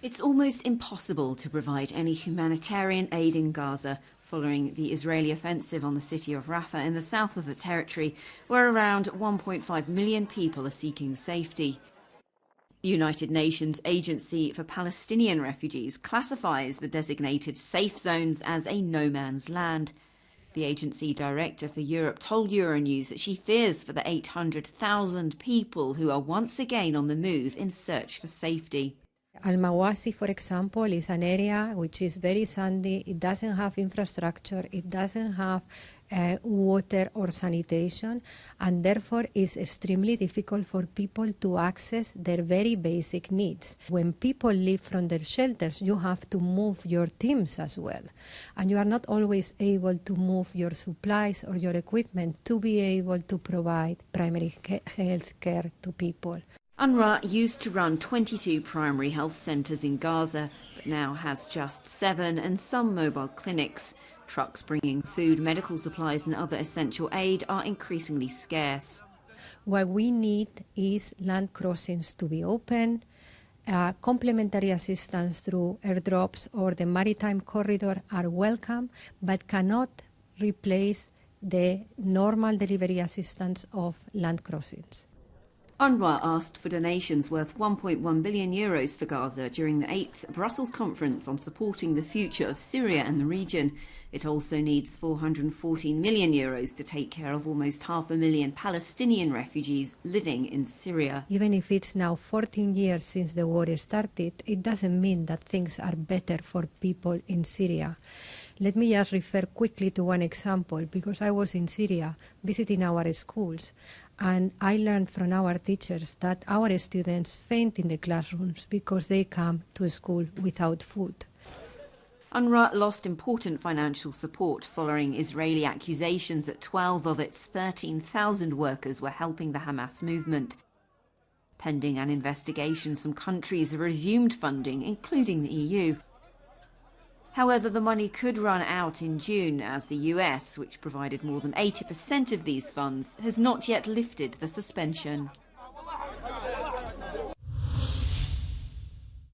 It's almost impossible to provide any humanitarian aid in Gaza following the Israeli offensive on the city of Rafah in the south of the territory, where around 1.5 million people are seeking safety. The United Nations Agency for Palestinian Refugees classifies the designated safe zones as a no-man's land. The agency director for Europe told Euronews that she fears for the 800,000 people who are once again on the move in search for safety. Al-Mawasi, for example, is an area which is very sandy. It doesn't have infrastructure, it doesn't have water or sanitation, and therefore is extremely difficult for people to access their very basic needs. When people leave from their shelters, you have to move your teams as well, and you are not always able to move your supplies or your equipment to be able to provide primary health care to people. UNRWA used to run 22 primary health centres in Gaza, but now has just 7 and some mobile clinics. Trucks bringing food, medical supplies and other essential aid are increasingly scarce. What we need is land crossings to be open. Complementary assistance through airdrops or the maritime corridor are welcome, but cannot replace the normal delivery assistance of land crossings. UNRWA asked for donations worth €1.1 billion for Gaza during the 8th Brussels conference on supporting the future of Syria and the region. It also needs €414 million to take care of almost 500,000 Palestinian refugees living in Syria. Even if it's now 14 years since the war started, it doesn't mean that things are better for people in Syria. Let me just refer quickly to one example, because I was in Syria visiting our schools, and I learned from our teachers that our students faint in the classrooms because they come to school without food. UNRWA lost important financial support following Israeli accusations that 12 of its 13,000 workers were helping the Hamas movement. Pending an investigation, some countries have resumed funding, including the EU. However, the money could run out in June, as the US, which provided more than 80% of these funds, has not yet lifted the suspension.